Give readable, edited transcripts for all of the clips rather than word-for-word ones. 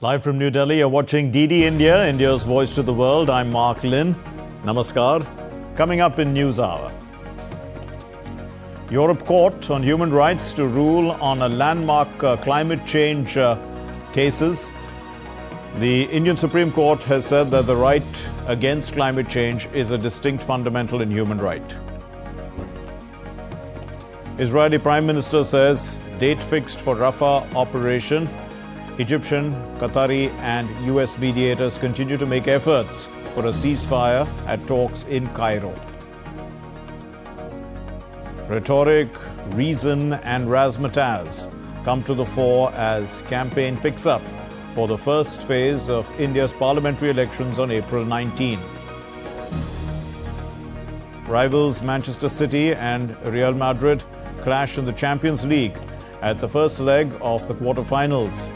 Live from New Delhi, you're watching DD India, India's voice to the world. I'm Mark Lynn. Namaskar. Coming up in News Hour. Europe Court on Human Rights to rule on a landmark climate change cases. The Indian Supreme Court has said that the right against climate change is a distinct fundamental and human right. Israeli Prime Minister says date fixed for Rafah operation. Egyptian, Qatari and US mediators continue to make efforts for a ceasefire at talks in Cairo. Rhetoric, reason and razzmatazz come to the fore as campaign picks up for the first phase of India's parliamentary elections on April 19. Rivals Manchester City and Real Madrid clash in the Champions League at the first leg of the quarterfinals.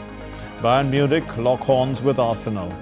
Bayern Munich lock horns with Arsenal.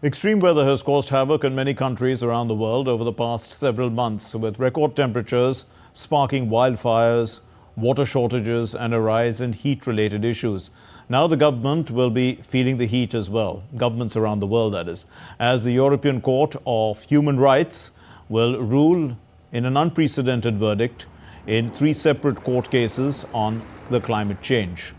Extreme weather has caused havoc in many countries around the world over the past several months, with record temperatures sparking wildfires, water shortages and a rise in heat-related issues. Now the government will be feeling the heat as well, governments around the world that is, as the European Court of Human Rights will rule in an unprecedented verdict in 3 separate court cases on the climate change.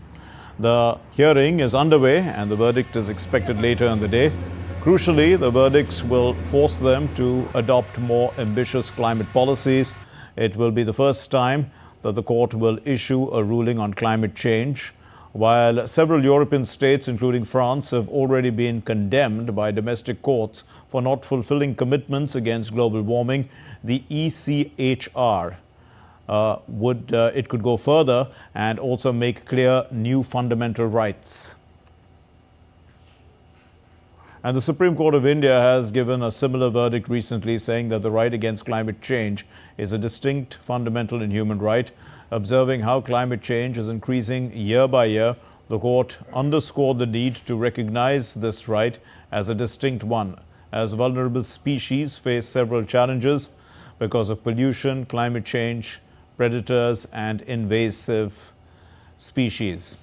The hearing is underway and the verdict is expected later in the day. Crucially, the verdicts will force them to adopt more ambitious climate policies. It will be the first time that the court will issue a ruling on climate change. While several European states, including France, have already been condemned by domestic courts for not fulfilling commitments against global warming, the ECHR it could go further and also make clear new fundamental rights. And the Supreme Court of India has given a similar verdict recently, saying that the right against climate change is a distinct, fundamental and human right. Observing how climate change is increasing year by year, the court underscored the need to recognize this right as a distinct one, as vulnerable species face several challenges because of pollution, climate change, predators and invasive species.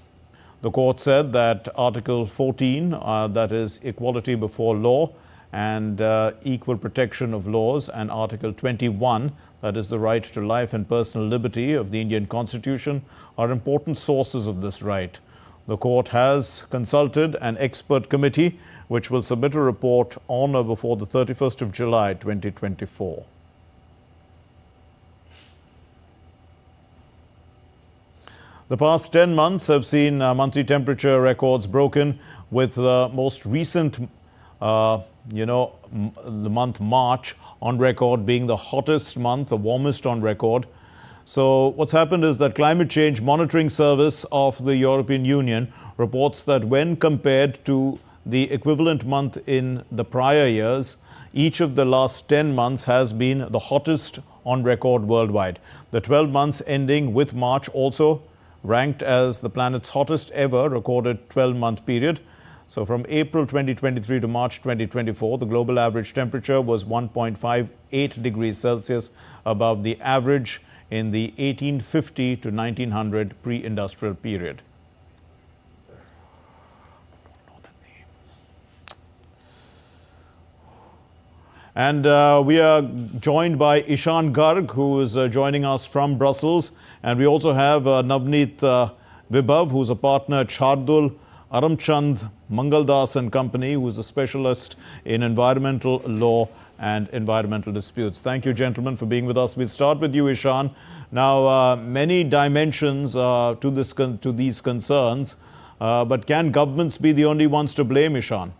The court said that Article 14, that is equality before law and equal protection of laws, and Article 21, that is the right to life and personal liberty of the Indian Constitution, are important sources of this right. The court has consulted an expert committee which will submit a report on or before the 31st of July 2024. The past 10 months have seen monthly temperature records broken, with the most recent, the month March on record being the hottest month, the warmest on record. So what's happened is that Climate Change Monitoring Service of the European Union reports that when compared to the equivalent month in the prior years, each of the last 10 months has been the hottest on record worldwide. The 12 months ending with March also ranked as the planet's hottest ever recorded 12-month period. So from April 2023 to March 2024, the global average temperature was 1.58 degrees Celsius above the average in the 1850 to 1900 pre-industrial period. And we are joined by Ishan Garg, who is joining us from Brussels. And we also have Navneet Vibhav, who's a partner at Shardul Aramchand Mangaldas and Company, who is a specialist in environmental law and environmental disputes. Thank you, gentlemen, for being with us. We'll start with you, Ishan. Now, many dimensions to these concerns, but can governments be the only ones to blame, Ishan?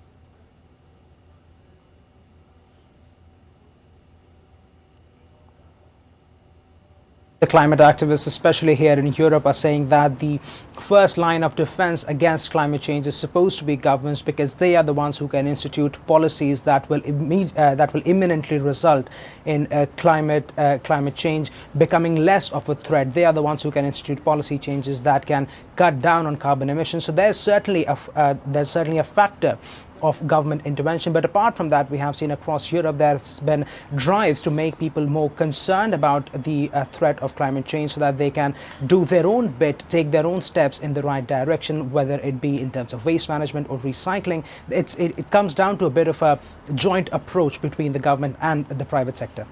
The climate activists, especially here in Europe, are saying that the first line of defense against climate change is supposed to be governments, because they are the ones who can institute policies that will imminently result in climate change becoming less of a threat. They are the ones who can institute policy changes that can cut down on carbon emissions. So there's certainly a factor of government intervention. But apart from that, we have seen across Europe there's been drives to make people more concerned about the threat of climate change, so that they can do their own bit, take their own steps in the right direction, whether it be in terms of waste management or recycling. It comes down to a bit of a joint approach between the government and the private sector.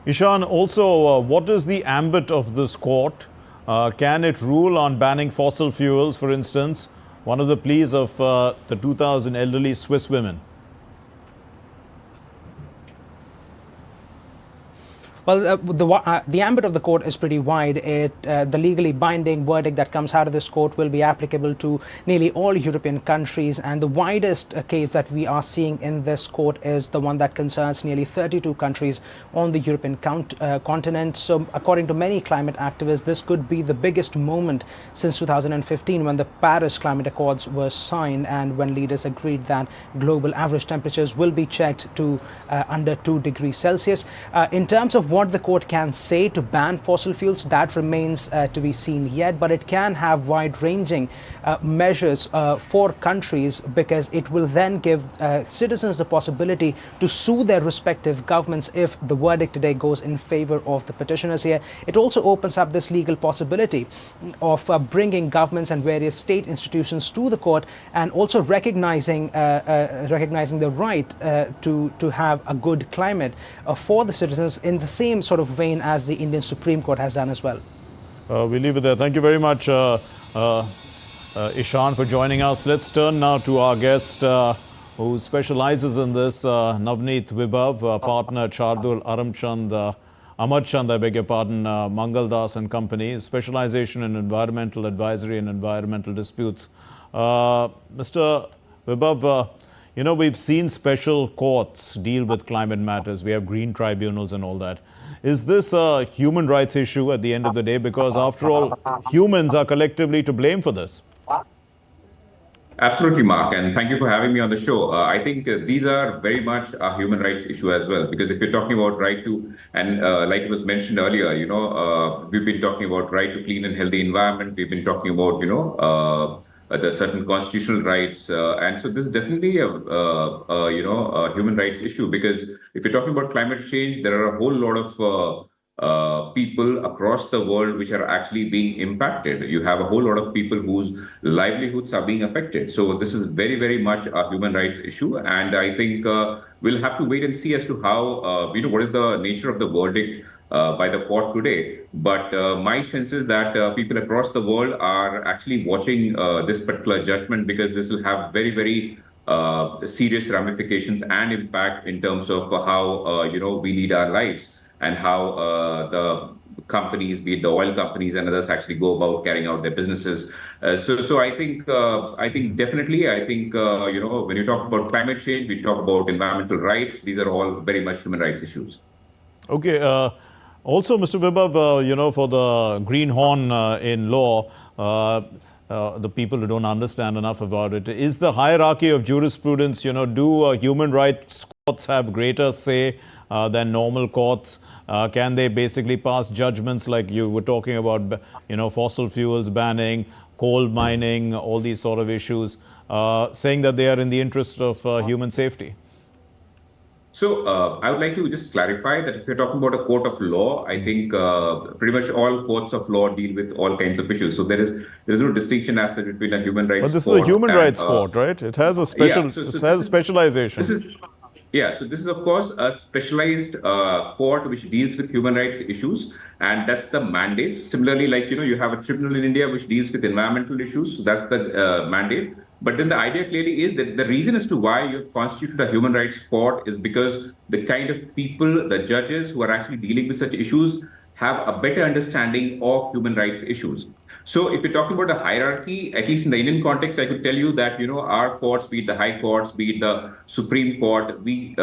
Ishan, also, what is the ambit of this court? Can it rule on banning fossil fuels, for instance? One of the pleas of the 2,000 elderly Swiss women. Well, the ambit of the court is pretty wide. The legally binding verdict that comes out of this court will be applicable to nearly all European countries. And the widest case that we are seeing in this court is the one that concerns nearly 32 countries on the European continent. So according to many climate activists, this could be the biggest moment since 2015, when the Paris Climate Accords were signed, and when leaders agreed that global average temperatures will be checked to under 2 degrees Celsius. In terms of what the court can say to ban fossil fuels, that remains to be seen yet, but it can have wide-ranging measures for countries, because it will then give citizens the possibility to sue their respective governments if the verdict today goes in favor of the petitioners here. It also opens up this legal possibility of bringing governments and various state institutions to the court, and also recognizing the right to have a good climate for the citizens, in the same sort of vein as the Indian Supreme Court has done as well. We leave it there. Thank you very much, Ishan, for joining us. Let's turn now to our guest who specializes in this, Navneet Vibhav, partner Chardul Amarchand, I beg your pardon, Mangaldas and Company, specialization in environmental advisory and environmental disputes. Mr. Vibhav, you know, we've seen special courts deal with climate matters. We have green tribunals and all that. Is this a human rights issue at the end of the day? Because after all, humans are collectively to blame for this. Absolutely, Mark, and thank you for having me on the show. I think these are very much a human rights issue as well, because if you're talking about right to, and like it was mentioned earlier, you know, we've been talking about right to clean and healthy environment. We've been talking about, you know, the certain constitutional rights, and so this is definitely a human rights issue, because if you're talking about climate change, there are a whole lot of people across the world which are actually being impacted. You have a whole lot of people whose livelihoods are being affected. So this is very, very much a human rights issue, and I think we'll have to wait and see as to how you know, what is the nature of the verdict by the court today. But my sense is that people across the world are actually watching this particular judgment, because this will have very, very serious ramifications and impact in terms of how you know, we lead our lives, and how the companies, be it the oil companies and others, actually go about carrying out their businesses. So I think definitely, I think you know, when you talk about climate change, we talk about environmental rights. These are all very much human rights issues. Okay. Also, Mr. Vibhav, you know, for the greenhorn in law, the people who don't understand enough about it, is the hierarchy of jurisprudence, you know, do human rights courts have greater say than normal courts? Can they basically pass judgments like you were talking about, you know, fossil fuels banning, coal mining, all these sort of issues, saying that they are in the interest of human safety? So I would like to just clarify that if you're talking about a court of law, I think pretty much all courts of law deal with all kinds of issues. So there is no distinction as such between a human rights court. But this is a human rights court, right? It has a special, it has a specialization. So this is of course a specialized court which deals with human rights issues, and that's the mandate. Similarly, like, you know, you have a tribunal in India which deals with environmental issues, so that's the mandate. But then the idea clearly is that the reason as to why you constituted a human rights court is because the kind of people, the judges who are actually dealing with such issues, have a better understanding of human rights issues. So if you're talking about a hierarchy, at least in the Indian context, I could tell you that, you know, our courts, be it the high courts, be it the Supreme Court, we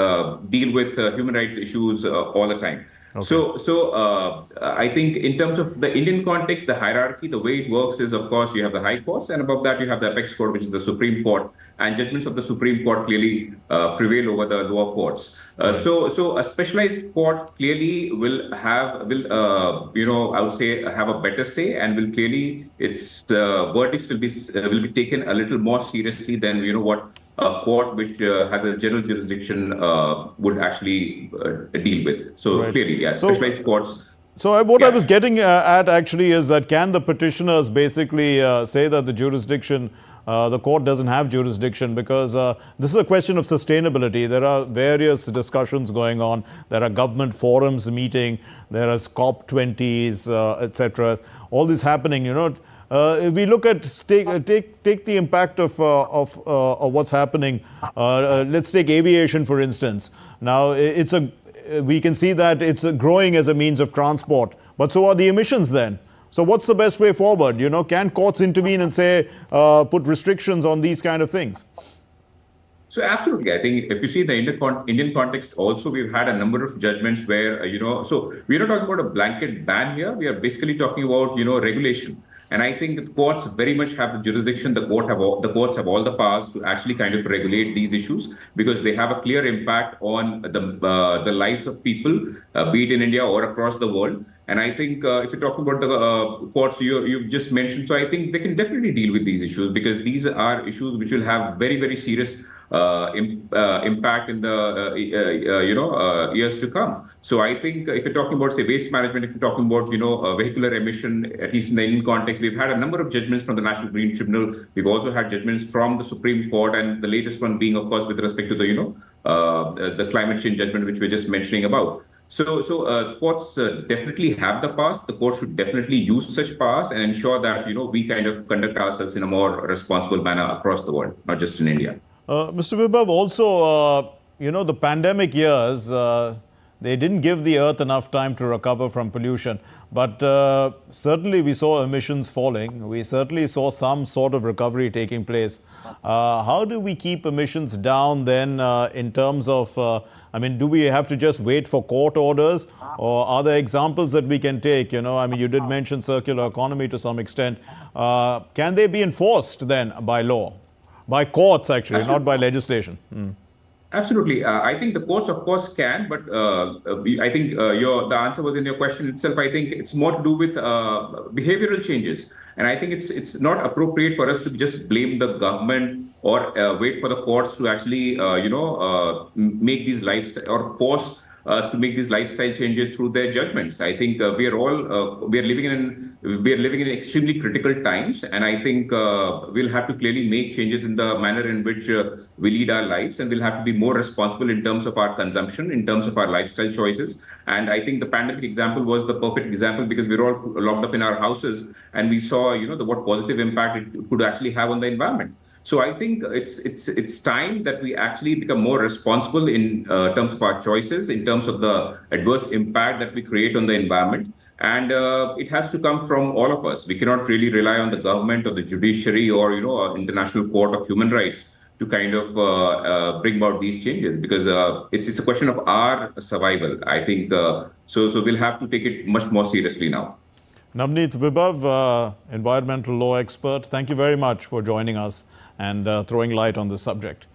deal with human rights issues all the time. Okay. So I think in terms of the Indian context, the hierarchy, the way it works is, of course, you have the High Courts, and above that you have the Apex Court, which is the Supreme Court, and judgments of the Supreme Court clearly prevail over the lower courts. Right. So a specialized court clearly will have, I would say, have a better say, and will clearly its verdicts will be taken a little more seriously than what a court which has a general jurisdiction would actually deal with. So Right. clearly, yeah, So, specialized courts. So what I Yeah. was getting at actually is that can the petitioners basically say that the jurisdiction, the court doesn't have jurisdiction, because this is a question of sustainability. There are various discussions going on. There are government forums meeting. There are COP20s, etc. All this happening. If we look at take the impact of what's happening. Let's take aviation, for instance. Now we can see that it's growing as a means of transport, but so are the emissions then. So what's the best way forward? Can courts intervene and say, put restrictions on these kind of things? So absolutely, I think if you see the Indian context, also we've had a number of judgments where so we're not talking about a blanket ban here. We are basically talking about regulation. And I think the courts very much have the jurisdiction. The courts have all the powers to actually kind of regulate these issues, because they have a clear impact on the lives of people, be it in India or across the world. And I think if you're talking about the courts you've just mentioned, so I think they can definitely deal with these issues, because these are issues which will have very, very serious impact in the years to come. So I think if you're talking about, say, waste management, if you're talking about vehicular emission, at least in the Indian context, we've had a number of judgments from the National Green Tribunal. We've also had judgments from the Supreme Court, and the latest one being, of course, with respect to the climate change judgment, which we're just mentioning about. So courts definitely have the powers. The court should definitely use such powers and ensure that we kind of conduct ourselves in a more responsible manner across the world, not just in India. Mr. Vibhav, also, the pandemic years, they didn't give the earth enough time to recover from pollution. But certainly we saw emissions falling. We certainly saw some sort of recovery taking place. How do we keep emissions down then in terms of, do we have to just wait for court orders? Or are there examples that we can take? You did mention circular economy to some extent. Can they be enforced then by law? By courts, actually, not by legislation. Absolutely. I think the courts, of course, can, but I think the answer was in your question itself. I think it's more to do with behavioral changes. And I think it's not appropriate for us to just blame the government or wait for the courts to actually, make these or force us to make these lifestyle changes through their judgments. I think we are living in extremely critical times, and I think we'll have to clearly make changes in the manner in which we lead our lives, and we'll have to be more responsible in terms of our consumption, in terms of our lifestyle choices. And I think the pandemic example was the perfect example, because we're all locked up in our houses, and we saw what positive impact it could actually have on the environment. So I think it's time that we actually become more responsible in terms of our choices, in terms of the adverse impact that we create on the environment. And it has to come from all of us. We cannot really rely on the government or the judiciary or, International Court of Human Rights to kind of bring about these changes, because it's a question of our survival, I think. So we'll have to take it much more seriously now. Navneet Vibhav, environmental law expert, thank you very much for joining us and throwing light on this subject.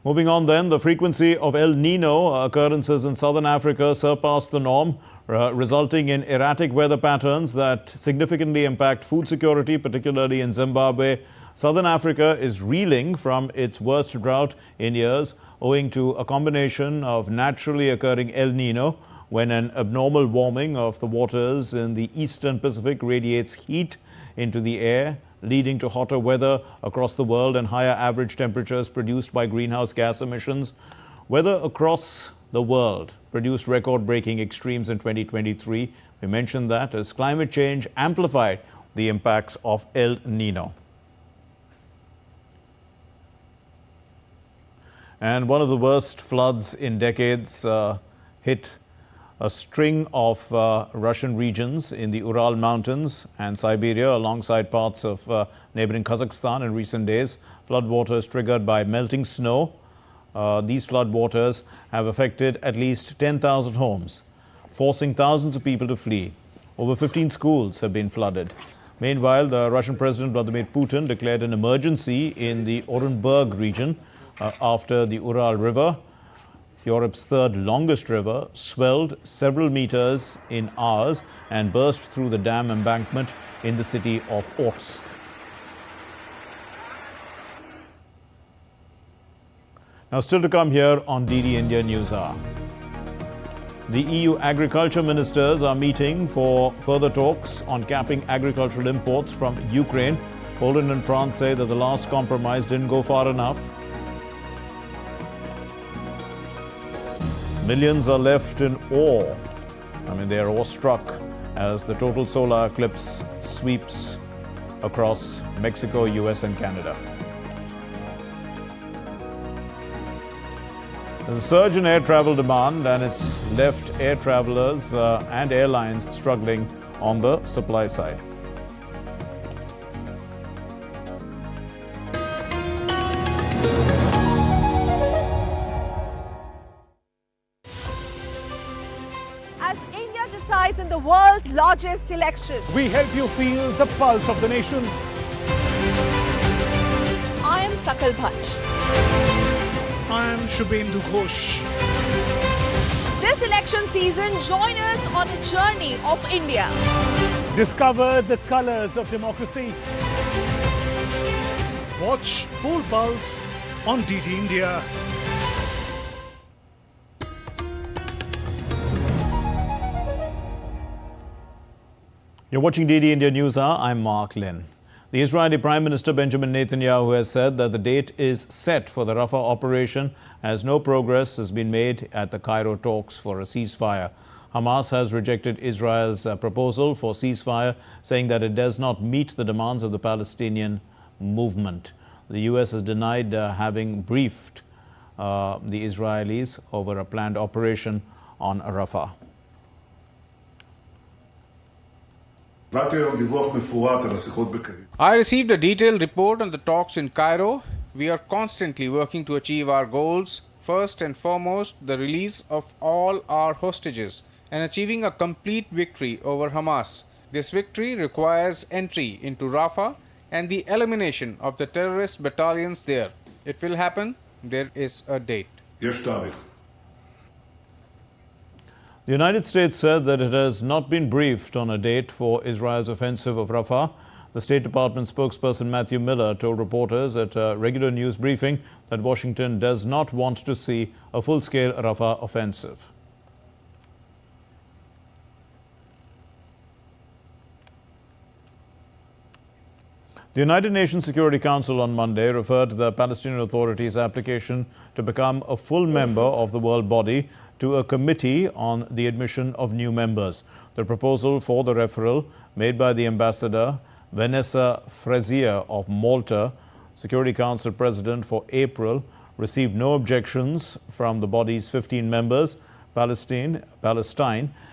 Moving on then, the frequency of El Nino occurrences in southern Africa surpassed the norm, resulting in erratic weather patterns that significantly impact food security, particularly in Zimbabwe. Southern Africa is reeling from its worst drought in years, owing to a combination of naturally occurring El Nino, when an abnormal warming of the waters in the eastern Pacific radiates heat into the air, leading to hotter weather across the world and higher average temperatures produced by greenhouse gas emissions. Weather across the world produced record-breaking extremes in 2023. We mentioned that as climate change amplified the impacts of El Nino. And one of the worst floods in decades hit a string of Russian regions in the Ural Mountains and Siberia, alongside parts of neighboring Kazakhstan in recent days. Floodwaters triggered by melting snow. These floodwaters have affected at least 10,000 homes. forcing thousands of people to flee. Over 15 schools have been flooded. Meanwhile, the Russian President Vladimir Putin declared an emergency in the Orenburg region after the Ural River, Europe's third longest river, swelled several meters in hours and burst through the dam embankment in the city of Orsk. Now, still to come here on DD India News Hour. The EU agriculture ministers are meeting for further talks on capping agricultural imports from Ukraine. Poland and France say that the last compromise didn't go far enough. Millions are left in awe. They are awestruck as the total solar eclipse sweeps across Mexico, US and Canada. There's a surge in air travel demand, and it's left air travelers and airlines struggling on the supply side. As India decides in the world's largest election, we help you feel the pulse of the nation. I am Sakal Bhatt. I am Shubhendu Ghosh. This election season, join us on a journey of India. Discover the colors of democracy. Watch Poll Pulse on DD India. You're watching DD India News Hour. I'm Mark Lynn. The Israeli Prime Minister Benjamin Netanyahu has said that the date is set for the Rafah operation as no progress has been made at the Cairo talks for a ceasefire. Hamas has rejected Israel's proposal for ceasefire, saying that it does not meet the demands of the Palestinian movement. The US has denied having briefed the Israelis over a planned operation on Rafah. I received a detailed report on the talks in Cairo. We are constantly working to achieve our goals. First and foremost, the release of all our hostages and achieving a complete victory over Hamas. This victory requires entry into Rafah and the elimination of the terrorist battalions there. It will happen. There is a date. The United States said that it has not been briefed on a date for Israel's offensive of Rafah. The State Department spokesperson Matthew Miller told reporters at a regular news briefing that Washington does not want to see a full-scale Rafah offensive. The United Nations Security Council on Monday referred the Palestinian Authority's application to become a full member of the world body to a committee on the admission of new members. The proposal for the referral, made by the ambassador Vanessa Frazier of Malta, Security Council President for April, received no objections from the body's 15 members. Palestine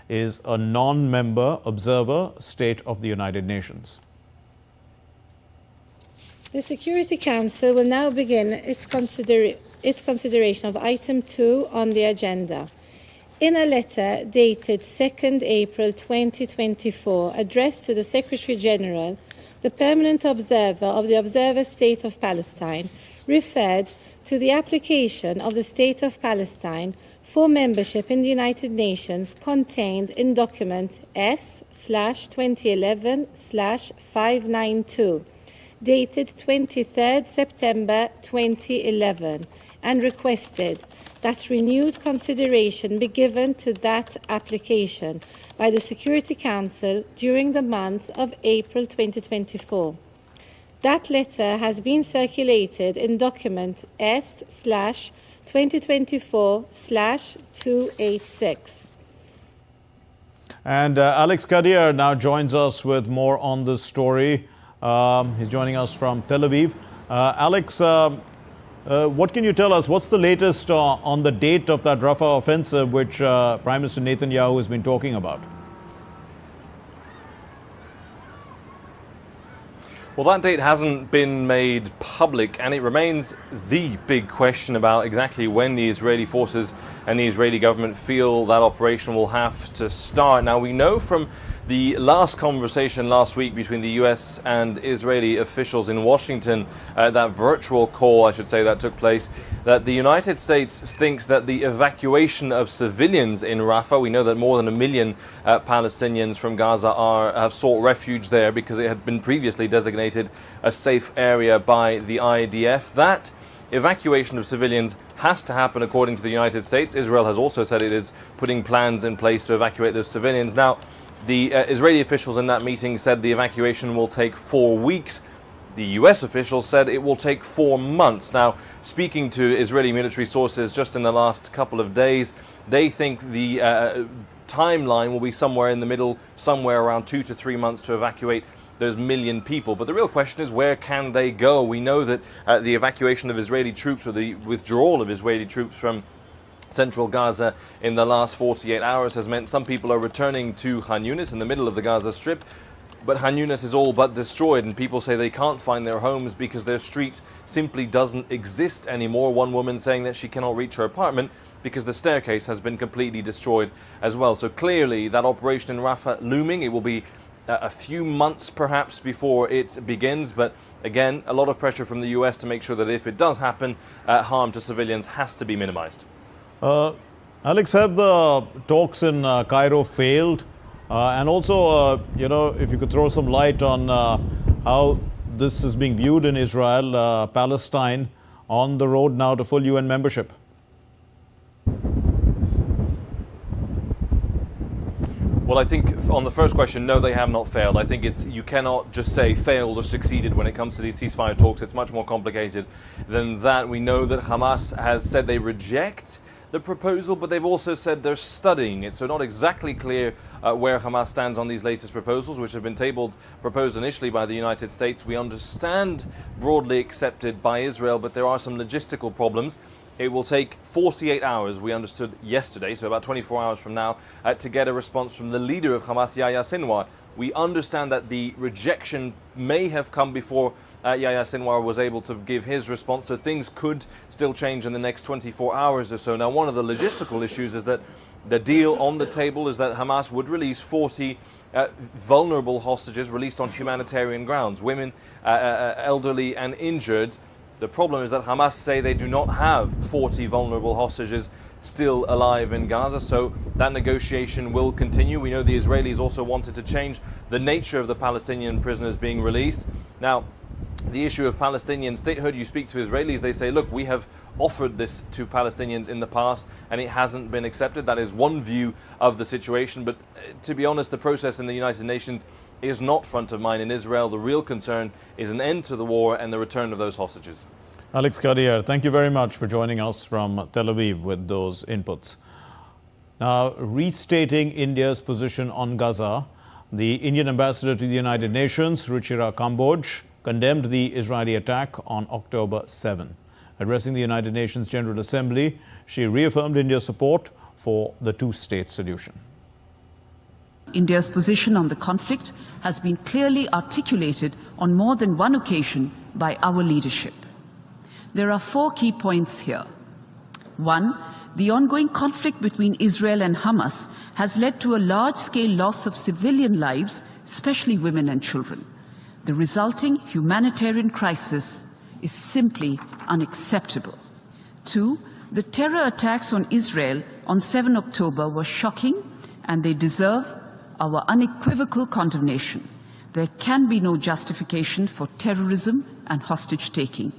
is a non-member observer state of the United Nations. The Security Council will now begin its consideration of item 2 on the agenda. In a letter dated 2nd April 2024, addressed to the Secretary General, the permanent observer of the Observer State of Palestine referred to the application of the State of Palestine for membership in the United Nations contained in document S/2011/592, dated 23rd September 2011, and requested that renewed consideration be given to that application by the Security Council during the month of April 2024. That letter has been circulated in document S/2024/286. And Alex Kadir now joins us with more on this story. He's joining us from Tel Aviv. Alex, what can you tell us? What's the latest on the date of that Rafah offensive, which Prime Minister Netanyahu has been talking about? Well, that date hasn't been made public, and it remains the big question about exactly when the Israeli forces and the Israeli government feel that operation will have to start. Now, we know from the last conversation last week between the US and Israeli officials in Washington, that virtual call, I should say, that took place, that the United States thinks that the evacuation of civilians in Rafah, we know that more than 1 million Palestinians from Gaza have sought refuge there because it had been previously designated a safe area by the IDF. That evacuation of civilians has to happen according to the United States. Israel has also said it is putting plans in place to evacuate those civilians. Now, the Israeli officials in that meeting said the evacuation will take 4 weeks. The US officials said it will take 4 months. Now, speaking to Israeli military sources just in the last couple of days, they think the timeline will be somewhere in the middle, somewhere around 2 to 3 months to evacuate those 1 million people. But the real question is, where can they go? We know that the evacuation of Israeli troops, or the withdrawal of Israeli troops from central Gaza in the last 48 hours has meant some people are returning to Khan Yunis in the middle of the Gaza Strip. But Khan Yunis is all but destroyed, and people say they can't find their homes because their street simply doesn't exist anymore. One woman saying that she cannot reach her apartment because the staircase has been completely destroyed as well. So clearly that operation in Rafah looming. It will be a few months perhaps before it begins, but again, a lot of pressure from the US to make sure that if it does happen, harm to civilians has to be minimized. Alex, have the talks in Cairo failed? And also, if you could throw some light on how this is being viewed in Israel, Palestine, on the road now to full UN membership. Well, I think on the first question, no, they have not failed. I think you cannot just say failed or succeeded when it comes to these ceasefire talks. It's much more complicated than that. We know that Hamas has said they reject the proposal, but they've also said they're studying it. So not exactly clear where Hamas stands on these latest proposals, which have been proposed initially by the United States. We understand broadly accepted by Israel, but there are some logistical problems. It will take 48 hours, we understood yesterday, so about 24 hours from now, to get a response from the leader of Hamas, Yahya Sinwar. We understand that the rejection may have come before Yahya Sinwar was able to give his response, so things could still change in the next 24 hours or so. Now, one of the logistical issues is that the deal on the table is that Hamas would release 40 vulnerable hostages released on humanitarian grounds, women, elderly and injured. The problem is that Hamas say they do not have 40 vulnerable hostages still alive in Gaza, so that negotiation will continue. We know the Israelis also wanted to change the nature of the Palestinian prisoners being released. Now, the issue of Palestinian statehood, you speak to Israelis, they say, look, we have offered this to Palestinians in the past and it hasn't been accepted. That is one view of the situation, but to be honest, the process in the United Nations is not front of mind in Israel. The real concern is an end to the war and the return of those hostages. Alex Khadiar, thank you very much for joining us from Tel Aviv with those inputs. Now, restating India's position on Gaza, the Indian ambassador to the United Nations, Mishra, condemned the Israeli attack on October 7. Addressing the United Nations General Assembly, she reaffirmed India's support for the two-state solution. India's position on the conflict has been clearly articulated on more than one occasion by our leadership. There are 4 key points here. 1. The ongoing conflict between Israel and Hamas has led to a large-scale loss of civilian lives, especially women and children. The resulting humanitarian crisis is simply unacceptable. 2. The terror attacks on Israel on 7 October were shocking, and they deserve our unequivocal condemnation. There can be no justification for terrorism and hostage-taking.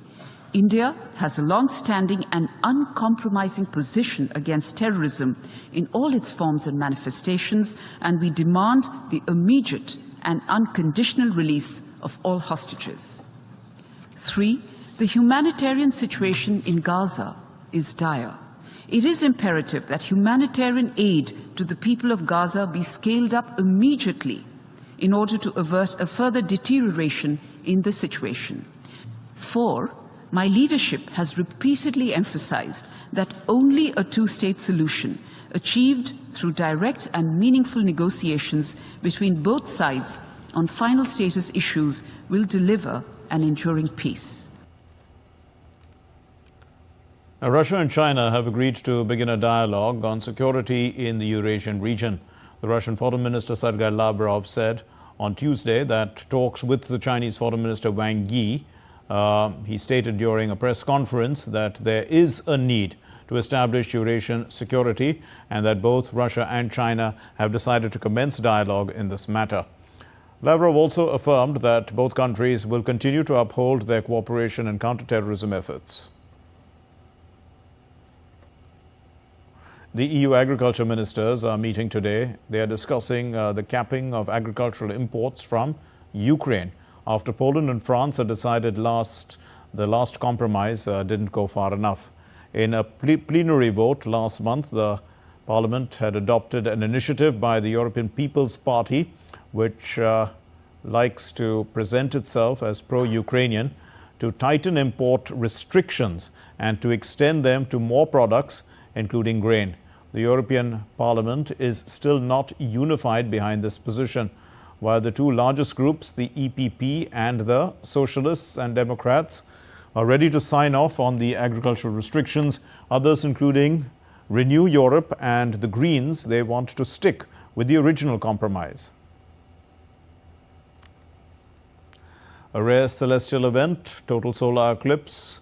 India has a long-standing and uncompromising position against terrorism in all its forms and manifestations, and we demand the immediate and unconditional release of all hostages. 3. The humanitarian situation in Gaza is dire. It is imperative that humanitarian aid to the people of Gaza be scaled up immediately in order to avert a further deterioration in the situation. 4. My leadership has repeatedly emphasized that only a two-state solution achieved through direct and meaningful negotiations between both sides on final status issues will deliver an enduring peace. Russia and China have agreed to begin a dialogue on security in the Eurasian region. The Russian Foreign Minister Sergei Lavrov said on Tuesday that talks with the Chinese Foreign Minister Wang Yi, he stated during a press conference that there is a need to establish Eurasian security and that both Russia and China have decided to commence dialogue in this matter. Lavrov also affirmed that both countries will continue to uphold their cooperation in counterterrorism efforts. The EU agriculture ministers are meeting today. They are discussing the capping of agricultural imports from Ukraine after Poland and France had decided the last compromise didn't go far enough. In a plenary vote last month, the Parliament had adopted an initiative by the European People's Party, which likes to present itself as pro-Ukrainian, to tighten import restrictions and to extend them to more products, including grain. The European Parliament is still not unified behind this position. While the two largest groups, the EPP and the Socialists and Democrats, are ready to sign off on the agricultural restrictions, others, including Renew Europe and the Greens, they want to stick with the original compromise. A rare celestial event, total solar eclipse,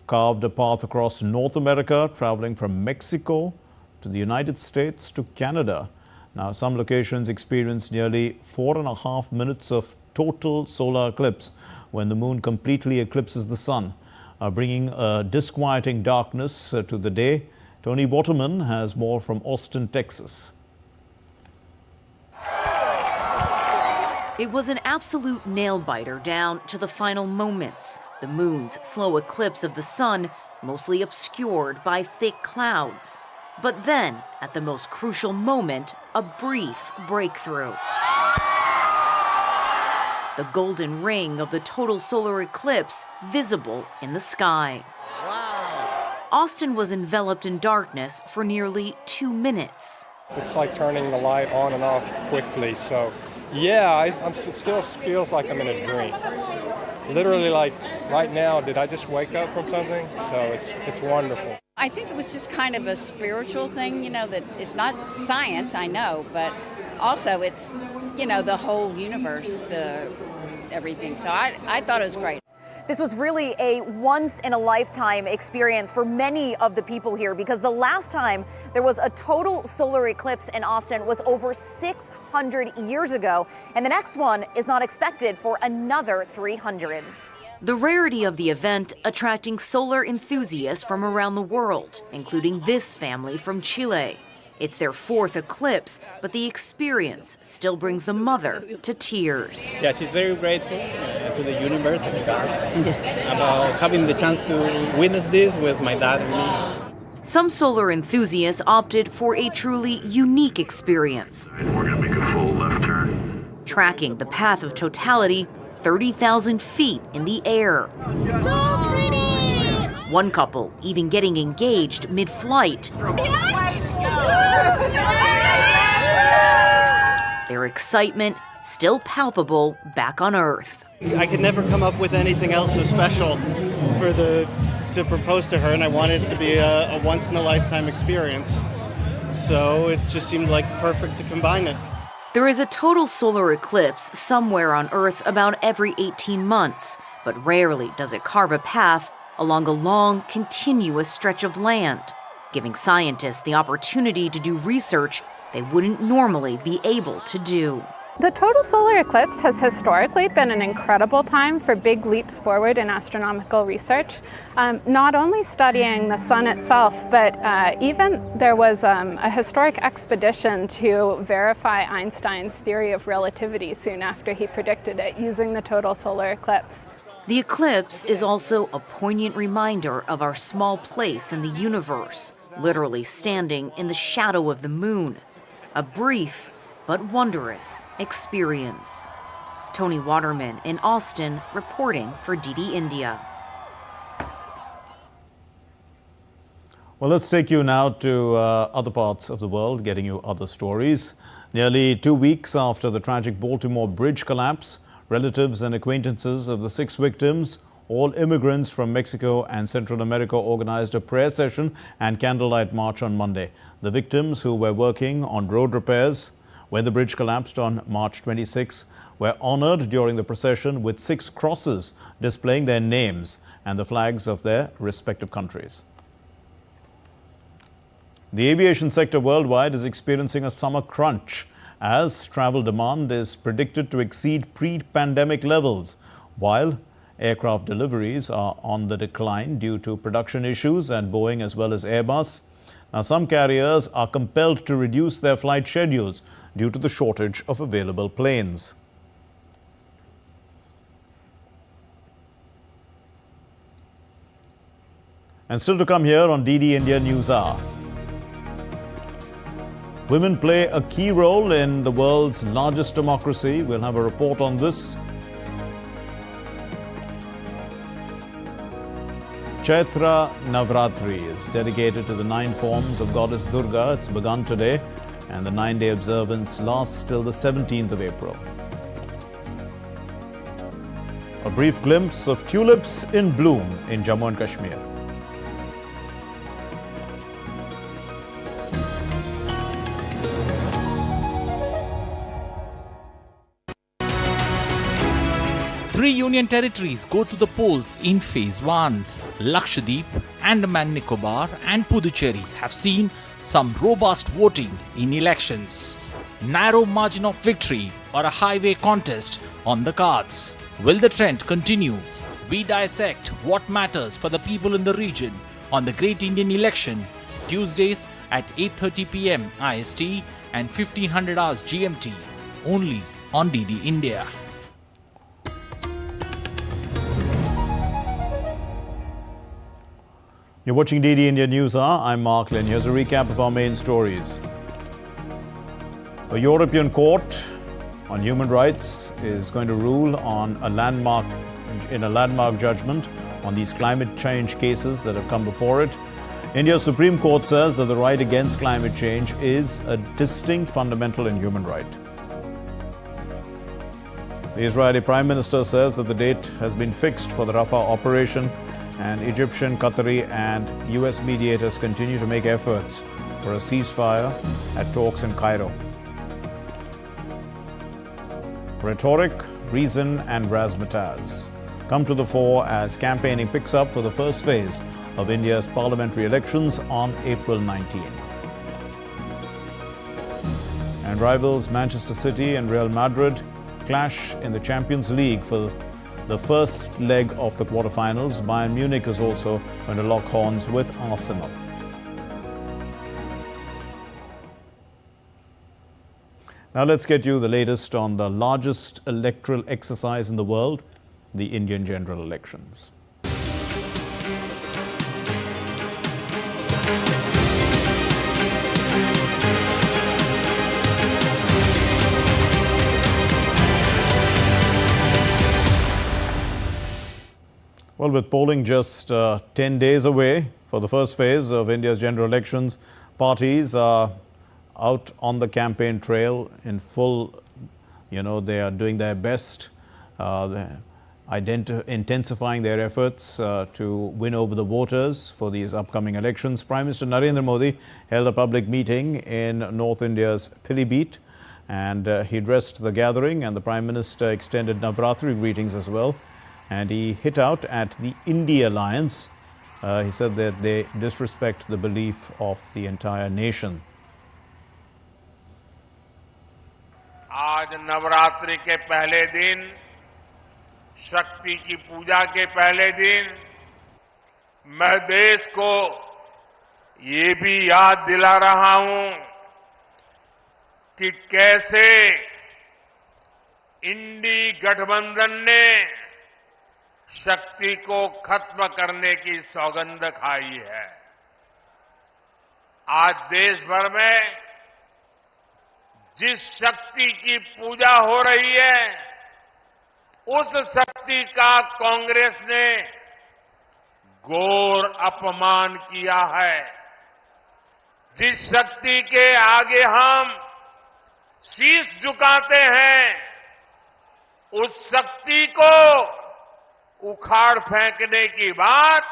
carved a path across North America, traveling from Mexico to the United States to Canada. Now, some locations experienced nearly 4.5 minutes of total solar eclipse when the moon completely eclipses the sun, bringing a disquieting darkness to the day. Tony Waterman has more from Austin, Texas. It was an absolute nail-biter down to the final moments. The moon's slow eclipse of the sun, mostly obscured by thick clouds. But then, at the most crucial moment, a brief breakthrough. The golden ring of the total solar eclipse visible in the sky. Wow. Austin was enveloped in darkness for nearly 2 minutes. It's like turning the light on and off quickly, so yeah, it still feels like I'm in a dream. Literally, like right now, did I just wake up from something? So it's wonderful. I think it was just kind of a spiritual thing, you know, that it's not science, I know, but also it's, you know, the whole universe, everything. So I thought it was great. This was really a once-in-a-lifetime experience for many of the people here, because the last time there was a total solar eclipse in Austin was over 600 years ago, and the next one is not expected for another 300. The rarity of the event attracting solar enthusiasts from around the world, including this family from Chile. It's their 4th eclipse, but the experience still brings the mother to tears. Yeah, she's very grateful to the universe and God about having the chance to witness this with my dad and me. Some solar enthusiasts opted for a truly unique experience. We're going to make a full left turn. Tracking the path of totality 30,000 feet in the air. So pretty! One couple even getting engaged mid-flight. Their excitement still palpable back on Earth. I could never come up with anything else as special to propose to her, and I wanted it to be a once-in-a-lifetime experience. So it just seemed like perfect to combine it. There is a total solar eclipse somewhere on Earth about every 18 months, but rarely does it carve a path along a long, continuous stretch of land, giving scientists the opportunity to do research they wouldn't normally be able to do. The total solar eclipse has historically been an incredible time for big leaps forward in astronomical research, not only studying the sun itself, but even there was a historic expedition to verify Einstein's theory of relativity soon after he predicted it using the total solar eclipse. The eclipse is also a poignant reminder of our small place in the universe, literally standing in the shadow of the moon. A brief but wondrous experience. Tony Waterman in Austin, reporting for DD India. Well, let's take you now to other parts of the world, getting you other stories. Nearly 2 weeks after the tragic Baltimore bridge collapse, relatives and acquaintances of the 6 victims, all immigrants from Mexico and Central America, organized a prayer session and candlelight march on Monday. The victims, who were working on road repairs when the bridge collapsed on March 26, were honored during the procession with 6 crosses displaying their names and the flags of their respective countries. The aviation sector worldwide is experiencing a summer crunch as travel demand is predicted to exceed pre-pandemic levels, while aircraft deliveries are on the decline due to production issues at Boeing as well as Airbus. Now, some carriers are compelled to reduce their flight schedules due to the shortage of available planes. And still to come here on DD India News Hour. Women play a key role in the world's largest democracy. We'll have a report on this. Chaitra Navratri is dedicated to the 9 forms of goddess Durga. It's begun today, and the 9-day observance lasts till the 17th of April. A brief glimpse of tulips in bloom in Jammu and Kashmir. Three union territories go to the polls in Phase 1. Lakshadweep, Andaman Nicobar and Puducherry have seen some robust voting in elections. Narrow margin of victory or a highway contest on the cards. Will the trend continue? We dissect what matters for the people in the region on the Great Indian Election, Tuesdays at 8:30 p.m. IST and 1500 hours GMT, only on DD India. You're watching DD India News Hour. I'm Mark Lynn. Here's a recap of our main stories. A European court on human rights is going to rule on a landmark judgment on these climate change cases that have come before it. India's Supreme Court says that the right against climate change is a distinct fundamental and human right. The Israeli Prime Minister says that the date has been fixed for the Rafah operation, and Egyptian, Qatari and US mediators continue to make efforts for a ceasefire at talks in Cairo. Rhetoric, reason and razzmatazz come to the fore as campaigning picks up for the first phase of India's parliamentary elections on April 19. And rivals Manchester City and Real Madrid clash in the Champions League for the first leg of the quarterfinals. Bayern Munich is also going to lock horns with Arsenal. Now let's get you the latest on the largest electoral exercise in the world, the Indian general elections. Well, with polling just 10 days away for the first phase of India's general elections, parties are out on the campaign trail in full. They are doing their best, intensifying their efforts to win over the voters for these upcoming elections. Prime Minister Narendra Modi held a public meeting in North India's Pilibhit, and he addressed the gathering, and the Prime Minister extended Navratri greetings as well. And he hit out at the India Alliance. He said that they disrespect the belief of the entire nation. आज नवरात्रि के पहले दिन, शक्ति की पूजा के पहले दिन, मैं देश को ये भी याद दिला रहा हूं कि कैसे इंडी गठबंधन ने शक्ति को खत्म करने की सौगंध खाई है। आज देश भर में जिस शक्ति की पूजा हो रही है, उस शक्ति का कांग्रेस ने घोर अपमान किया है। जिस शक्ति के आगे हम शीश झुकाते हैं, उस शक्ति को उखाड़ फेंकने की बात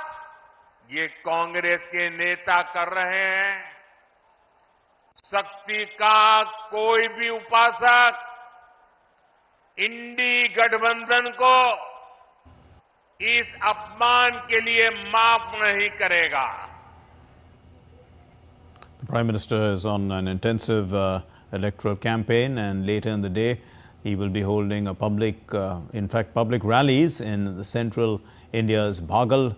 ये कांग्रेस के नेता कर रहे हैं। शक्ति का कोई भी उपासक इंडी गठबंधन को इस अपमान के लिए माफ नहीं करेगा। The Prime Minister is on an intensive electoral campaign, and later in the day he will be holding a public rallies in the central India's Balaghat,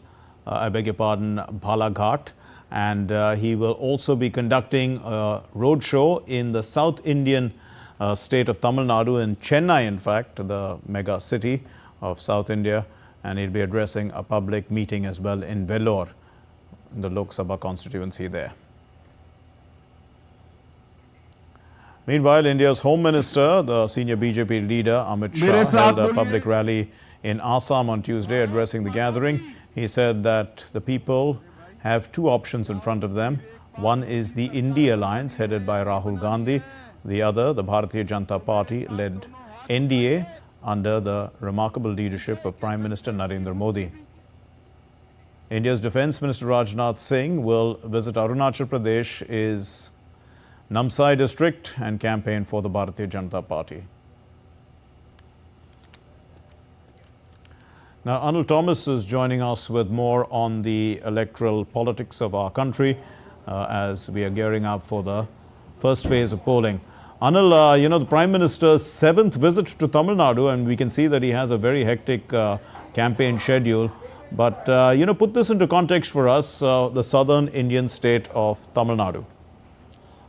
and he will also be conducting a road show in the South Indian state of Tamil Nadu, in Chennai, in fact, the mega city of South India, and he'll be addressing a public meeting as well in Vellore, in the Lok Sabha constituency there. Meanwhile, India's Home Minister, the senior BJP leader Amit Shah, held a public rally in Assam on Tuesday. Addressing the gathering, he said that the people have two options in front of them. One is the India Alliance headed by Rahul Gandhi. The other, the Bharatiya Janata Party-led NDA under the remarkable leadership of Prime Minister Narendra Modi. India's Defence Minister Rajnath Singh will visit Arunachal Pradesh's Namsai district and campaign for the Bharatiya Janata Party. Now, Arnold Thomas is joining us with more on the electoral politics of our country as we are gearing up for the first phase of polling. Arnold, the Prime Minister's 7th visit to Tamil Nadu, and we can see that he has a very hectic campaign schedule. But, put this into context for us, the southern Indian state of Tamil Nadu.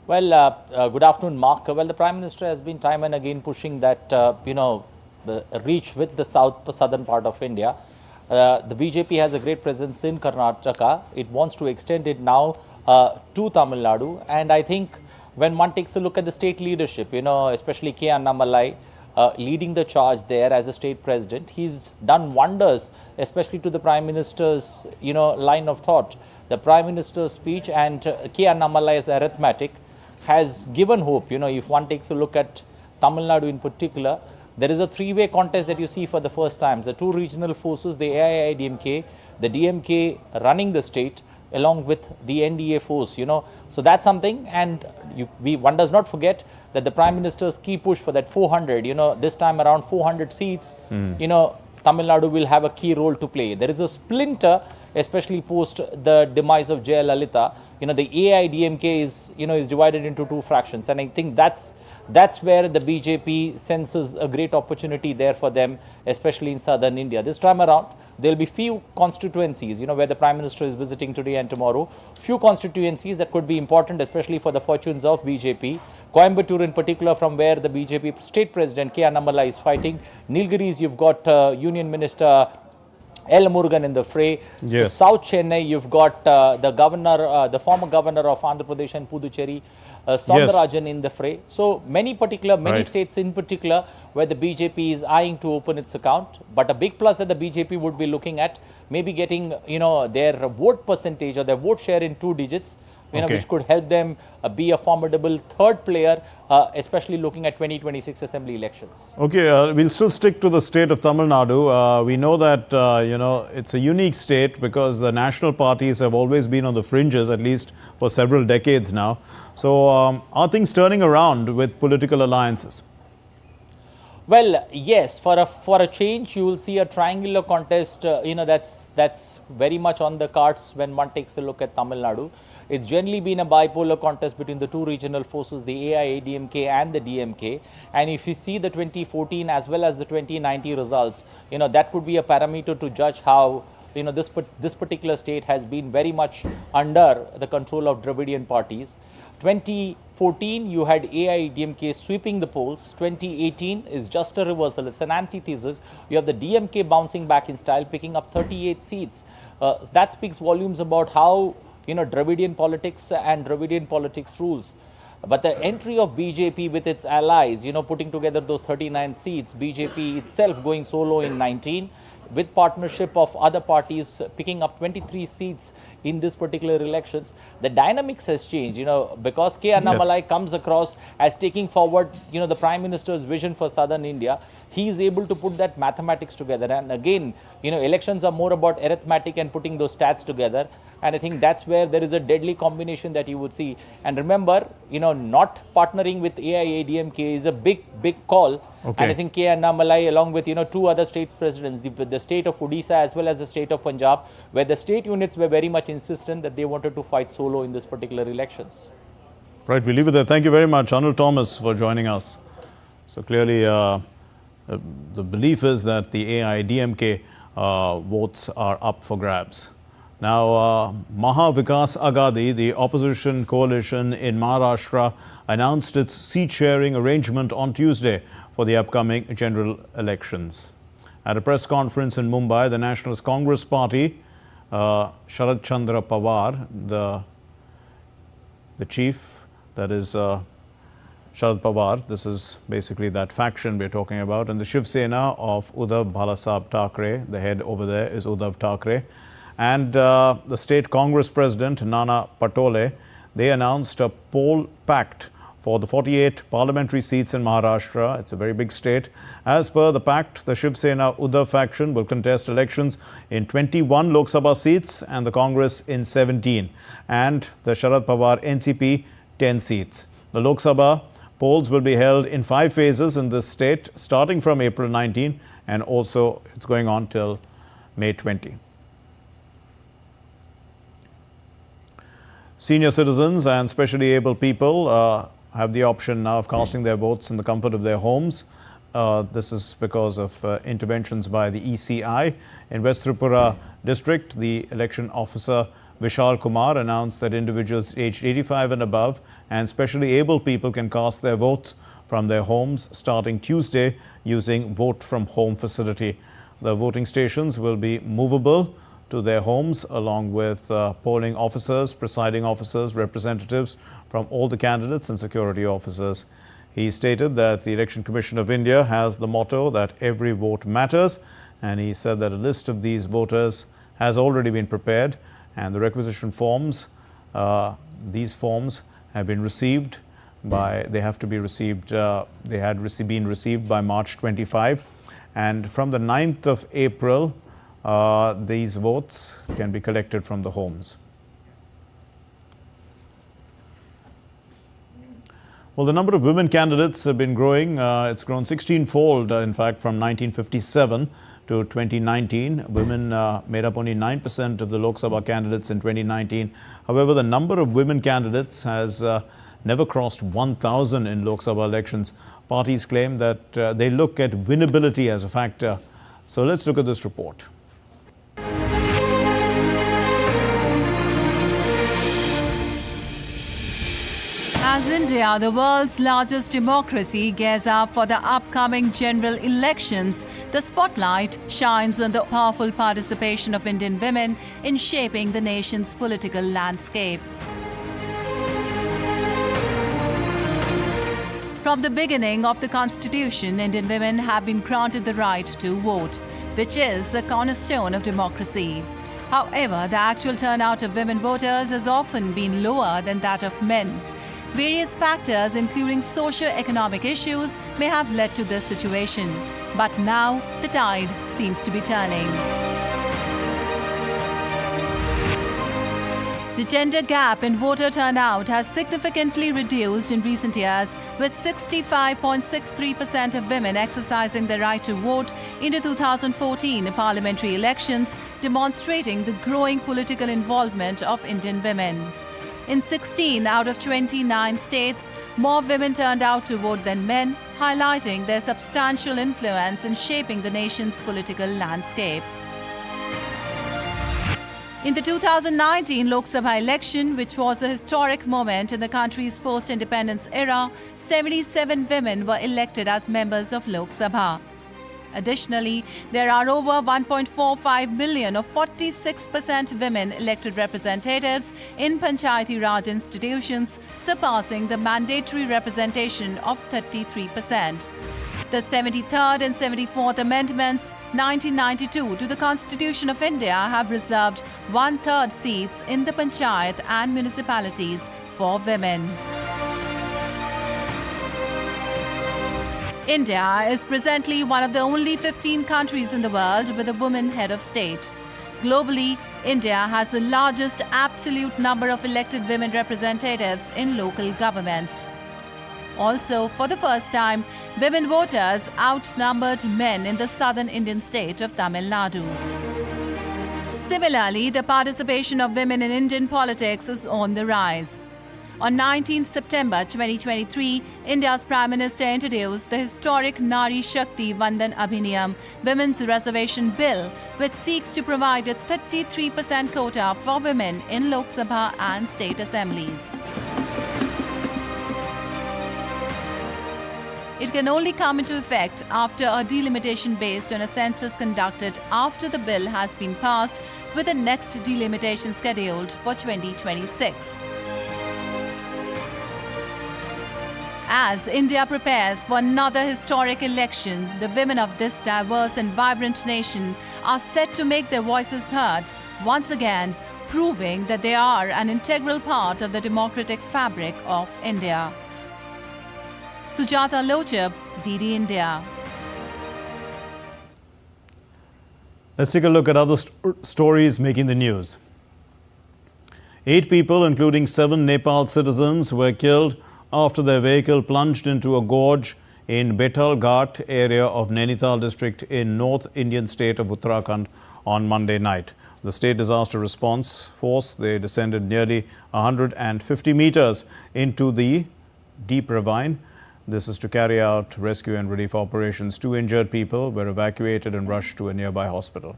Well, good afternoon, Mark. Well, the Prime Minister has been time and again pushing that, the reach with the southern part of India. The BJP has a great presence in Karnataka. It wants to extend it now to Tamil Nadu. And I think when one takes a look at the state leadership, especially K. Annamalai leading the charge there as a state president, he's done wonders, especially to the Prime Minister's, line of thought. The Prime Minister's speech and K. Annamalai's arithmetic has given hope. If one takes a look at Tamil Nadu in particular, there is a three-way contest that you see for the first time. The two regional forces, the AIIDMK, the DMK running the state, along with the NDA force, So that's something, and one does not forget that the Prime Minister's key push for that 400, this time around 400 seats, Tamil Nadu will have a key role to play. There is a splinter, especially post the demise of Jayalalitha. The AIDMK is, is divided into two fractions, and I think that's where the BJP senses a great opportunity there for them, especially in southern India. This time around, there will be few constituencies, where the Prime Minister is visiting today and tomorrow. Few constituencies that could be important, especially for the fortunes of BJP. Coimbatore in particular, from where the BJP state president K. Annamalai is fighting. Nilgiris, you've got Union Minister L. Murugan in the fray. Yes. South Chennai, you've got the governor, the former governor of Andhra Pradesh and Puducherry, Soundarajan in the fray. So many states in particular where the BJP is eyeing to open its account. But a big plus that the BJP would be looking at, maybe getting, their vote percentage or their vote share in 2 digits, which could help them be a formidable third player, especially looking at 2026 assembly elections. Okay, we'll still stick to the state of Tamil Nadu. We know that, it's a unique state because the national parties have always been on the fringes, at least for several decades now. So, are things turning around with political alliances? Well, yes, for a change, you will see a triangular contest, that's very much on the cards when one takes a look at Tamil Nadu. It's generally been a bipolar contest between the two regional forces, the AIADMK and the DMK. And if you see the 2014 as well as the 2019 results, that could be a parameter to judge how, this particular state has been very much under the control of Dravidian parties. 2014, you had AIDMK sweeping the polls. 2018 is just a reversal. It's an antithesis. You have the DMK bouncing back in style, picking up 38 seats. That speaks volumes about how, Dravidian politics and Dravidian politics rules. But the entry of BJP with its allies, putting together those 39 seats, BJP itself going solo in 19, with partnership of other parties picking up 23 seats in this particular elections, the dynamics has changed, because K. Annamalai comes across as taking forward, the Prime Minister's vision for Southern India. He is able to put that mathematics together. And again, elections are more about arithmetic and putting those stats together. And I think that's where there is a deadly combination that you would see. And remember, not partnering with AIADMK is a big call. Okay. And I think K. Annamalai, along with, two other states presidents, the state of Odisha as well as the state of Punjab, where the state units were very much insistent that they wanted to fight solo in this particular elections. Right, we'll leave it there. Thank you very much, Arnold Thomas, for joining us. So clearly, the belief is that the AIADMK votes are up for grabs. Now, Maha Vikas Aghadi, the opposition coalition in Maharashtra, announced its seat-sharing arrangement on Tuesday for the upcoming general elections. At a press conference in Mumbai, the Nationalist Congress Party, Sharad Chandra Pawar, the chief, that is Sharad Pawar, this is basically that faction we're talking about, and the Shiv Sena of Uddhav Balasaheb Thackeray, the head over there is Uddhav Thackeray, and the state Congress president Nana Patole, they announced a poll pact for the 48 parliamentary seats in Maharashtra. It's a very big state. As per the pact, the Shiv Sena Uddhav faction will contest elections in 21 Lok Sabha seats and the Congress in 17, and the Sharad Pawar NCP 10 seats. The Lok Sabha polls will be held in 5 phases in this state, starting from April 19, and also it's going on till May 20. Senior citizens and specially able people have the option now of casting their votes in the comfort of their homes. This is because of interventions by the ECI. In West Tripura district, the election officer Vishal Kumar announced that individuals aged 85 and above and specially able people can cast their votes from their homes starting Tuesday using Vote from Home facility. The voting stations will be movable to their homes along with polling officers, presiding officers, representatives from all the candidates and security officers. He stated that the Election Commission of India has the motto that every vote matters, and he said that a list of these voters has already been prepared and the requisition forms, these forms have been received by, they have to be received, they had been received by March 25, and from the 9th of April, these votes can be collected from the homes. Well, the number of women candidates have been growing. It's grown 16-fold, in fact, from 1957 to 2019. Women made up only 9% of the Lok Sabha candidates in 2019. However, the number of women candidates has never crossed 1,000 in Lok Sabha elections. Parties claim that they look at winnability as a factor. So let's look at this report. As India, the world's largest democracy, gears up for the upcoming general elections, the spotlight shines on the powerful participation of Indian women in shaping the nation's political landscape. From the beginning of the Constitution, Indian women have been granted the right to vote, which is the cornerstone of democracy. However, the actual turnout of women voters has often been lower than that of men. Various factors, including socio-economic issues, may have led to this situation. But now, the tide seems to be turning. The gender gap in voter turnout has significantly reduced in recent years, with 65.63% of women exercising their right to vote in the 2014 parliamentary elections, demonstrating the growing political involvement of Indian women. In 16 out of 29 states, more women turned out to vote than men, highlighting their substantial influence in shaping the nation's political landscape. In the 2019 Lok Sabha election, which was a historic moment in the country's post-independence era, 77 women were elected as members of Lok Sabha. Additionally, there are over 1.45 million or 46% women elected representatives in Panchayati Raj institutions, surpassing the mandatory representation of 33%. The 73rd and 74th Amendments 1992 to the Constitution of India have reserved 1/3 seats in the panchayat and municipalities for women. India is presently one of the only 15 countries in the world with a woman head of state. Globally, India has the largest absolute number of elected women representatives in local governments. Also, for the first time, women voters outnumbered men in the southern Indian state of Tamil Nadu. Similarly, the participation of women in Indian politics is on the rise. On 19 September 2023, India's Prime Minister introduced the historic Nari Shakti Vandan Abhiniyam Women's Reservation Bill, which seeks to provide a 33% quota for women in Lok Sabha and state assemblies. It can only come into effect after a delimitation based on a census conducted after the bill has been passed, with the next delimitation scheduled for 2026. As India prepares for another historic election, the women of this diverse and vibrant nation are set to make their voices heard, once again proving that they are an integral part of the democratic fabric of India. Sujata Lochab, DD India. Let's take a look at other stories making the news. 8 people, including 7 Nepal citizens, were killed after their vehicle plunged into a gorge in Betal Ghat area of Nainital district in North Indian state of Uttarakhand on Monday night. The state disaster response force, they descended nearly 150 meters into the deep ravine. This is to carry out rescue and relief operations. 2 injured people were evacuated and rushed to a nearby hospital.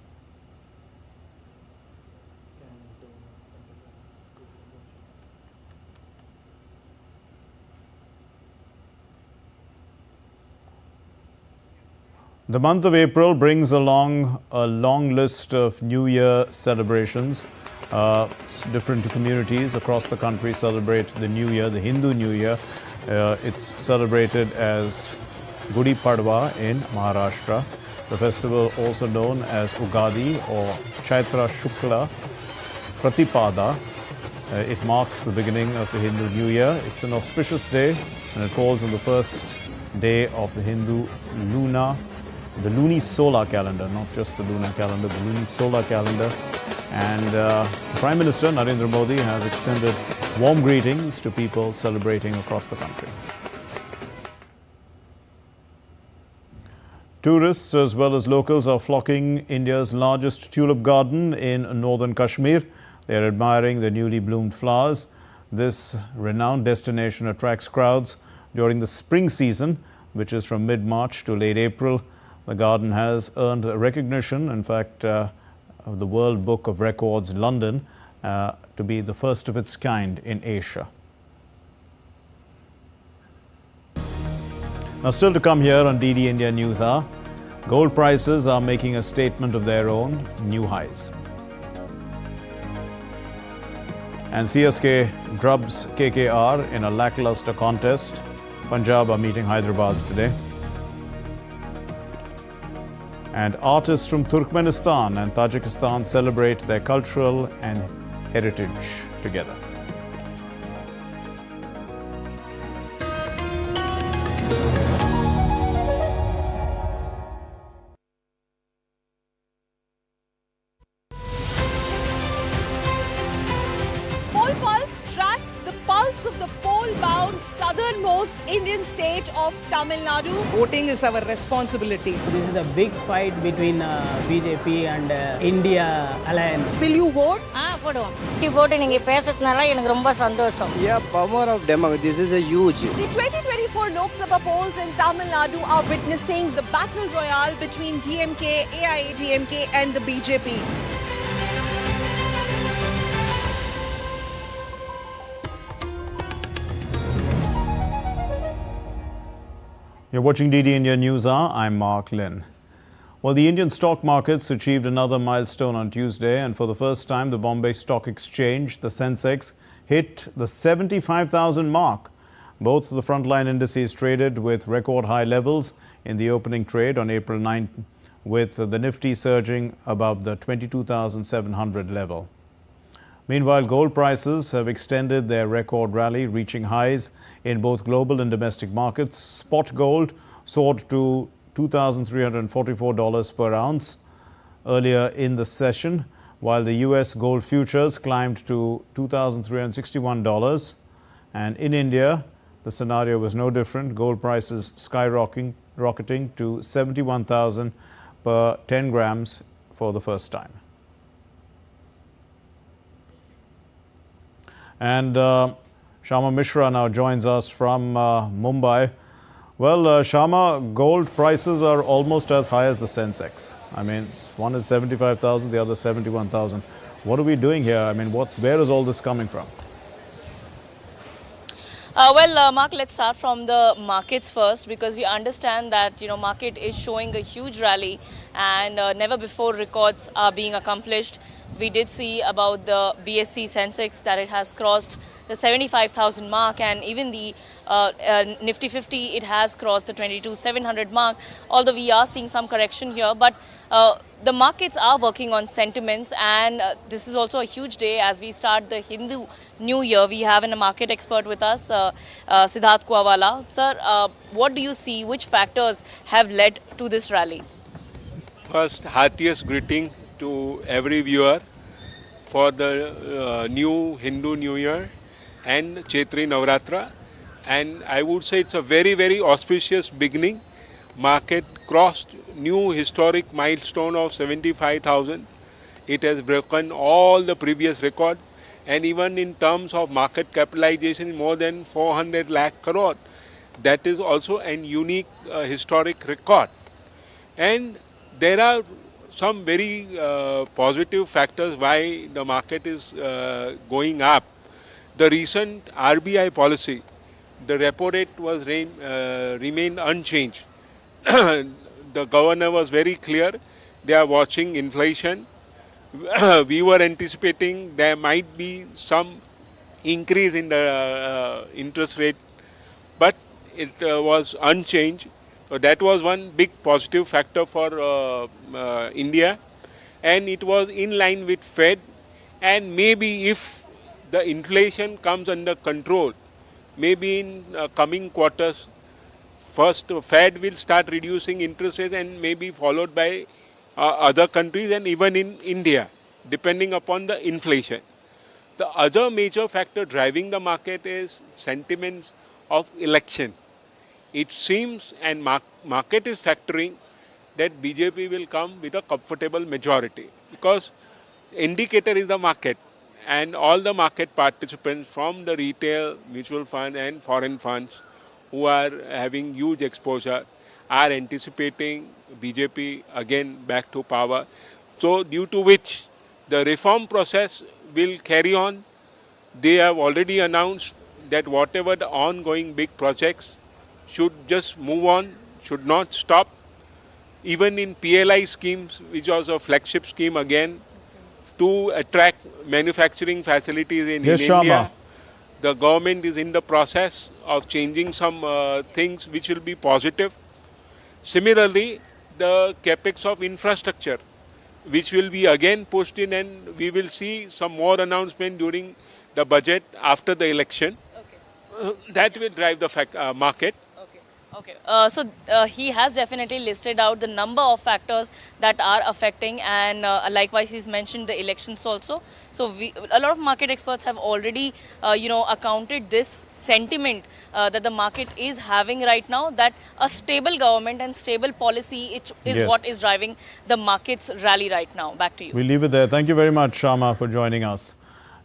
The month of April brings along a long list of New Year celebrations. Different communities across the country celebrate the New Year, the Hindu New Year. It's celebrated as Gudi Padwa in Maharashtra. The festival, also known as Ugadi or Chaitra Shukla Pratipada, it marks the beginning of the Hindu New Year. It's an auspicious day and it falls on the first day of the Hindu the lunisolar calendar, not just the lunar calendar, the lunisolar calendar. And Prime Minister Narendra Modi has extended warm greetings to people celebrating across the country. Tourists as well as locals are flocking India's largest tulip garden in northern Kashmir. They are admiring the newly bloomed flowers. This renowned destination attracts crowds during the spring season, which is from mid-March to late April. The garden has earned recognition, in fact, of the World Book of Records, London, to be the first of its kind in Asia. Now, still to come here on DD India News Hour, gold prices are making a statement of their own, new highs. And CSK drubs KKR in a lackluster contest. Punjab are meeting Hyderabad today. And artists from Turkmenistan and Tajikistan celebrate their cultural and heritage together. Poll Pulse tracks the pulse of the poll-bound southernmost Indian state of Tamil Nadu. Voting is our responsibility. This is a big fight between BJP and India alliance. Will you vote? போடுவோம். போட்டு நீங்க பேசுறதுனால எனக்கு ரொம்ப சந்தோஷம். Yeah, power of democracy. This is a huge. The 2024 Lok Sabha polls in Tamil Nadu are witnessing the battle royale between DMK, AIADMK and the BJP. You're watching DD India News Hour. I'm Mark Lynn. Well, the Indian stock markets achieved another milestone on Tuesday, and for the first time, the Bombay Stock Exchange, the Sensex, hit the 75,000 mark. Both the frontline indices traded with record high levels. in the opening trade on April 9, with the Nifty surging above the 22,700 level. Meanwhile, gold prices have extended their record rally, reaching highs in both global and domestic markets. Spot gold soared to $2,344 per ounce earlier in the session, while the U.S. gold futures climbed to $2,361. And in India, the scenario was no different. Gold prices skyrocketing to 71,000 per 10 grams for the first time. And Shama Mishra now joins us from Mumbai. Well, Shama, gold prices are almost as high as the Sensex. I mean, one is 75,000, the other 71,000. What are we doing here? I mean, where is all this coming from? Mark, let's start from the markets first, because we understand that, market is showing a huge rally and never before records are being accomplished. We did see about the BSE Sensex that it has crossed the 75,000 mark, and even the Nifty 50, it has crossed the 22,700 mark, although we are seeing some correction here. But the markets are working on sentiments, and this is also a huge day as we start the Hindu New Year. We have a market expert with us, Siddharth Kuawala. Sir, what do you see? Which factors have led to this rally? First, heartiest greeting to every viewer for the new Hindu New Year and Chaitri Navratra. And I would say it's a very, very auspicious beginning. Market crossed new historic milestone of 75,000. It has broken all the previous record, and even in terms of market capitalization, more than 400 lakh crore. That is also an unique historic record. And there are some very positive factors why the market is going up. The recent RBI policy, the repo rate was remained unchanged. The governor was very clear. They are watching inflation. We were anticipating there might be some increase in the interest rate, but it was unchanged. So that was one big positive factor for India, and it was in line with Fed. And maybe if the inflation comes under control, maybe in coming quarters, first Fed will start reducing interest rates, and maybe followed by other countries and even in India, depending upon the inflation. The other major factor driving the market is sentiments of election. It seems, and market is factoring, that BJP will come with a comfortable majority, because indicator is the market, and all the market participants from the retail, mutual fund and foreign funds who are having huge exposure are anticipating BJP again back to power. So due to which the reform process will carry on. They have already announced that whatever the ongoing big projects should just move on, should not stop. Even in PLI schemes, which was a flagship scheme again, to attract manufacturing facilities in India, the government is in the process of changing some things which will be positive. Similarly, the capex of infrastructure, which will be again pushed in, and we will see some more announcement during the budget after the election. That will drive the market. Okay, so he has definitely listed out the number of factors that are affecting, and likewise he's mentioned the elections also. So a lot of market experts have already accounted this sentiment that the market is having right now, that a stable government and stable policy is what is driving the market's rally right now. Back to you. We'll leave it there. Thank you very much, Shama, for joining us.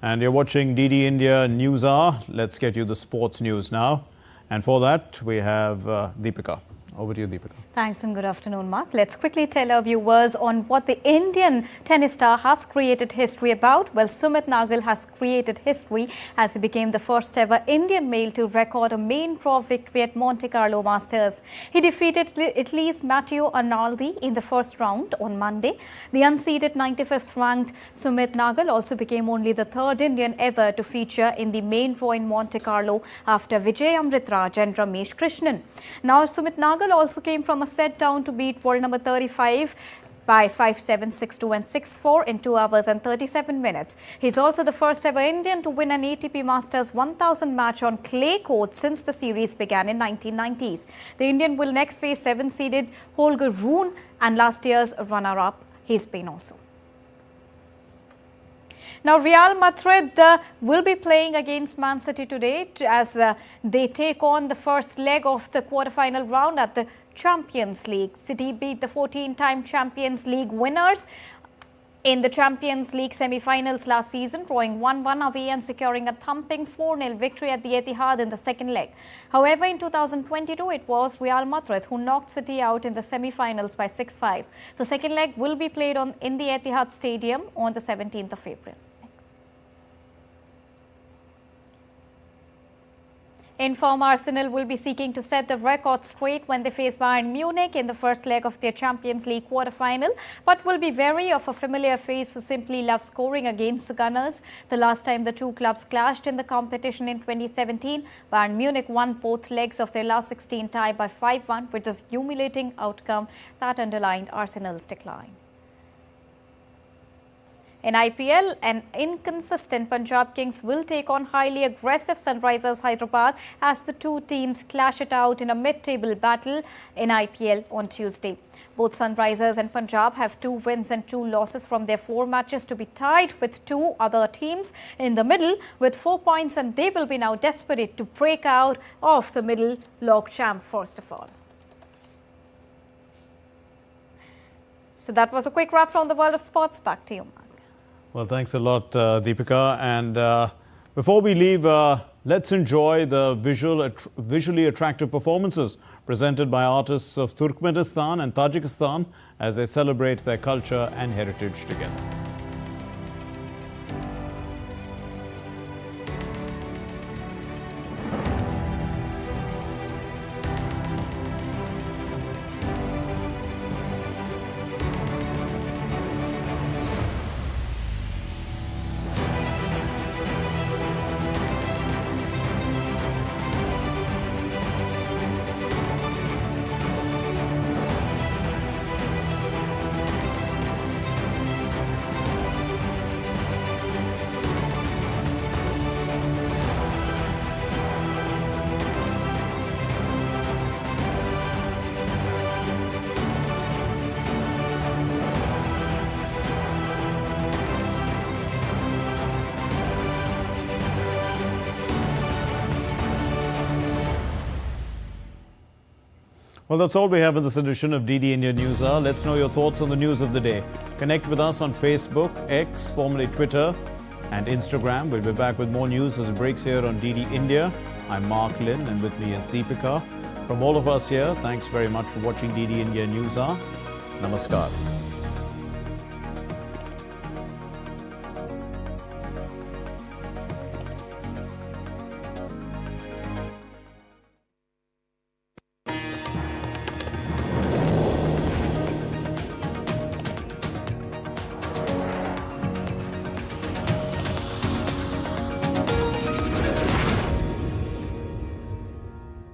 And you're watching DD India News Hour. Let's get you the sports news now. And for that, we have Deepika. Over to you, Deepika. Thanks and good afternoon, Mark. Let's quickly tell our viewers on what the Indian tennis star has created history about. Well, Sumit Nagal has created history as he became the first ever Indian male to record a main draw victory at Monte Carlo Masters. He defeated Italy's Matteo Arnaldi in the first round on Monday. The unseeded 95th ranked Sumit Nagal also became only the third Indian ever to feature in the main draw in Monte Carlo after Vijay Amritraj and Ramesh Krishnan. Now, Sumit Nagal Nagal also came from a set down to beat world number 35 by 5-7, 6-2 and 6-4 in 2 hours and 37 minutes. He's also the first ever Indian to win an ATP Masters 1000 match on clay court since the series began in 1990s. The Indian will next face 7-seeded Holger Rune and last year's runner-up, Spain also. Now, Real Madrid will be playing against Man City today as they take on the first leg of the quarterfinal round at the Champions League. City beat the 14-time Champions League winners in the Champions League semi-finals last season, drawing 1-1 away and securing a thumping 4-0 victory at the Etihad in the second leg. However, in 2022, it was Real Madrid who knocked City out in the semi-finals by 6-5. The second leg will be played in the Etihad Stadium on the 17th of April. In form, Arsenal will be seeking to set the record straight when they face Bayern Munich in the first leg of their Champions League quarter-final, but will be wary of a familiar face who simply loves scoring against the Gunners. The last time the two clubs clashed in the competition in 2017, Bayern Munich won both legs of their last 16 tie by 5-1, which is a humiliating outcome that underlined Arsenal's decline. In IPL, an inconsistent Punjab Kings will take on highly aggressive Sunrisers Hyderabad as the two teams clash it out in a mid-table battle in IPL on Tuesday. Both Sunrisers and Punjab have 2 wins and 2 losses from their 4 matches to be tied with 2 other teams in the middle with 4 points, and they will be now desperate to break out of the middle log jam first of all. So that was a quick wrap from the world of sports. Back to you, Mark. Well, thanks a lot, Deepika. And before we leave, let's enjoy the visually attractive performances presented by artists of Turkmenistan and Tajikistan as they celebrate their culture and heritage together. Well, that's all we have in this edition of DD India News Hour. Let's know your thoughts on the news of the day. Connect with us on Facebook, X, formerly Twitter, and Instagram. We'll be back with more news as it breaks here on DD India. I'm Mark Lynn, and with me is Deepika. From all of us here, thanks very much for watching DD India News Hour. Namaskar.